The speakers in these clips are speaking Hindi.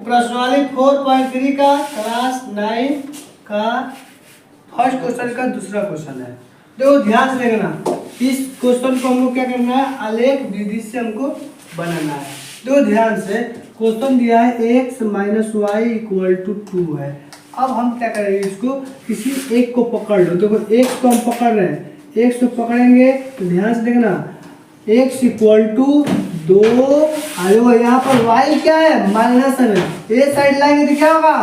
प्रश्नावली 4.3 का क्लास 9 का फर्स्ट क्वेश्चन का दूसरा क्वेश्चन है। देखो ध्यान से देखना, इस क्वेश्चन को हमको क्या करना है, आलेख विधि से हमको बनाना है। देखो ध्यान से, क्वेश्चन दिया है x minus Y equal to 2 है। अब हम क्या करेंगे, इसको किसी एक को पकड़ लो। देखो x को हम पकड़ रहे हैं, x को पकड़ेंगे तो ध्यान से देखना, x इक्वल टू 2 आयो, यहाँ पर y क्या है, माइनस है, ये साइड लाएंगे तो क्या होगा,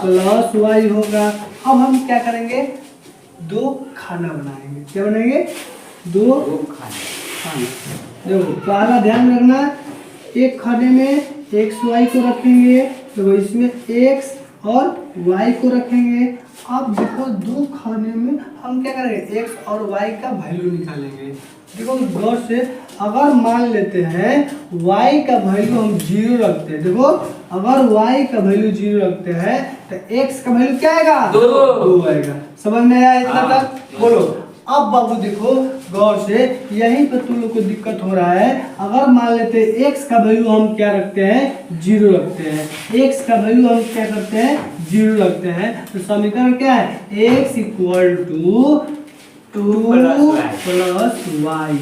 प्लस y होगा। अब हम क्या करेंगे, दो खाना बनाएंगे। क्या बनाएंगे, दो खाना। देखो पहला ध्यान रखना, एक खाने में x y को रखेंगे, तो इसमें x और y को रखेंगे। अब देखो दो खाने में हम क्या करेंगे, x और y का वैल्यू निकालेंगे। देखो गौर से, अगर मान लेते हैं y का वैल्यू हम 0 रखते हैं, देखो अगर y का वैल्यू 0 रखते हैं तो x का वैल्यू क्या आएगा, 2 आएगा। समझ में आया इतना तक, बोलो। अब बाबू देखो गौर से, यहीं पर तुम लोग को दिक्कत हो रहा है। अगर मान लेते हैं x का वैल्यू हम क्या रखते हैं, 0 रखते हैं, x का वैल्यू हम क्या करते हैं, 0 रखते हैं, तो समीकरण क्या है, x equal to 2 plus Y.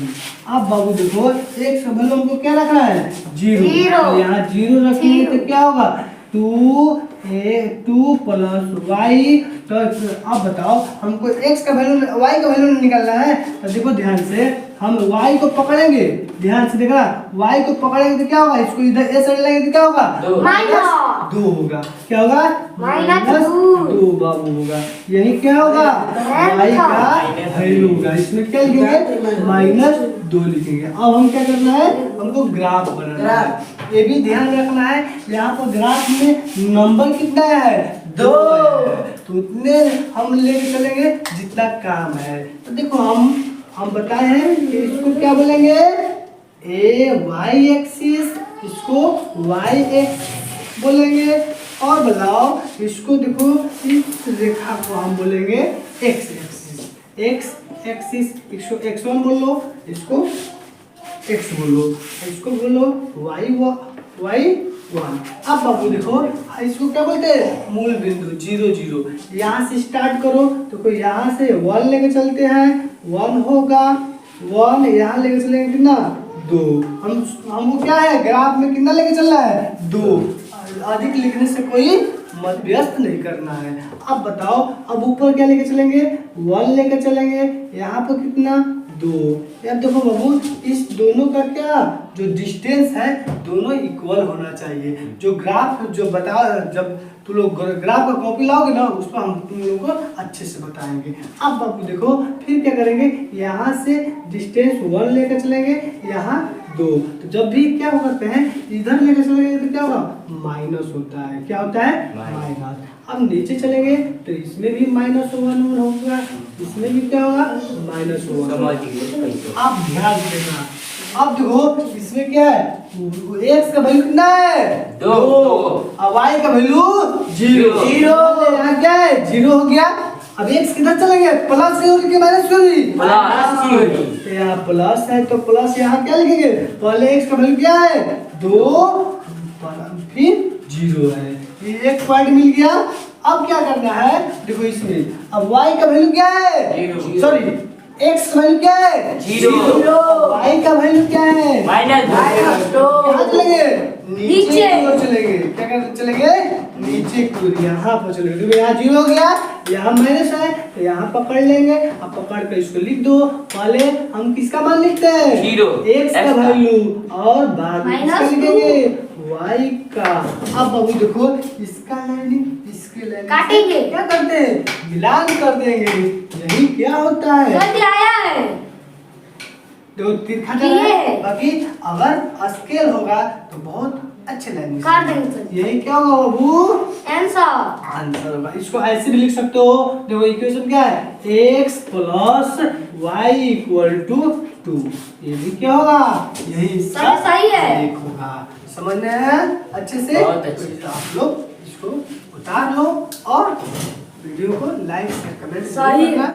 अब बाबू देखो x का वैल्यू हमको क्या रखना है, 0, तो यहाँ 0 रखेंगे तो क्या होगा, 2 प्लस वाई। तो अब बताओ हमको x का वैल्यू y का वैल्यू निकालना है। तो देखो ध्यान से, हम y को पकड़ेंगे, ध्यान से देखना, y को पकड़ेंगे तो क्या होगा, इसको इधर ए साइड लाएंगे तो क्या होगा, -2 होगा। क्या होगा, -2 बाबू होगा। यही क्या होगा, y का वैल्यू होगा। इसमें क्या लिखेंगे, -2 लिखेंगे। अब हम क्या करना है, हमको ग्राफ बनाना है। ये भी ध्यान रखना है, यहाँ पर ग्राफ में नंबर कितना है, 2, तो उतने हम लेके चलेंगे जितना काम है। तो देखो हम बताए हैं कि इसको क्या बोलेंगे, ए वाई एक्सिस, इसको वाई एक्स बोलेंगे। और बताओ इसको, देखो इस रेखा को हम बोलेंगे एक्स एक्सिस, एक्स एक्सिस, इसको x1 बोल लो, इसको x बोलो, इसको बोलो y1। अब बाबू देखो इसको क्या बोलते हैं, मूल बिंदु 0 0। यहाँ से स्टार्ट करो तो कोई यहाँ से 1 लेके चलते हैं, 1 होगा, 1 यहाँ लेके चलेंगे कितना, 2। हमको क्या है, ग्राफ में कितना लेके चलना है, 2। अधिक लिखने से कोई मत व्यस्त नहीं करना है। अब बताओ, अब ऊपर क्या लेके चलेंगे, 1 लेके चलेंगे, यहाँ पर कितना, 2। अब देखो बाबू, इस दोनों का क्या, जो डिस्टेंस है दोनों इक्वल होना चाहिए। जो ग्राफ जो बता, जब तुम लोग ग्राफ का कॉपी लाओगे ना, उस पर हम तुम लोगों को अच्छे से बताएंगे। अब बाबू देखो फिर क्या करेंगे, यहाँ से डिस्टेंस 1 लेकर चलेंगे, यहाँ 2। तो जब भी क्या करते हैं, इधर लेकर चलेंगे तो क्या होगा, माइनस होता है। क्या होता है, माइनस। अब नीचे चलेंगे तो इसमें भी -1 होगा, इसमें भी क्या होगा, -1। अब ध्यान देना, अब देखो इसमें क्या है, x का वैल्यू कितना है, 2, और y का वैल्यू 0। यहाँ क्या है, 0 हो गया। अब x किधर चलेंगे, प्लस की ओर के माइनस की ओर, तो यहाँ प्लस है तो प्लस, यहाँ क्या लिखेंगे, पहले x का वैल्यू क्या है, 2, फिर 0 है, ये एक पॉइंट मिल गया। अब क्या करना है, देखो इसमें अब y का वैल्यू क्या है, सॉरी x का वैल्यू क्या है, 0, y का वैल्यू क्या है, -2। कहाँ चलेंगे, नीचे की ओर चलेंगे। क्या कर चलेंगे, नीचे की ओर, यहाँ पर चलेंगे। देखो यहाँ 0 हो गया, यहाँ माइनस है तो यहाँ पकड़ लेंगे। अब पकड़ कर इसको लिख दो। पहले हम किसका मान लिखते हैं, x का वैल्यू, और बाद में किसका लिखेंगे, y का। अब बाबू देखो इसका लाइन इसके लाइन काटेंगे, क्या करते हैं, मिलान कर देंगे। यही क्या होता है, आया है, देखो तिरछा जा रहा है। बाकी अगर स्केल होगा तो बहुत अच्छे लाइन काट देंगे। यही क्या होगा बाबू, आंसर होगा। इसको ऐसे भी लिख सकते हो, देखो इक्वेशन क्या है, x plus Y equal to 2। ये भी क्या होगा, यही इसका सही है, एक होगा। समझ में आया अच्छे से, तो आप लोग इसको उतार लो और वीडियो को लाइक शेयर कमेंट करना।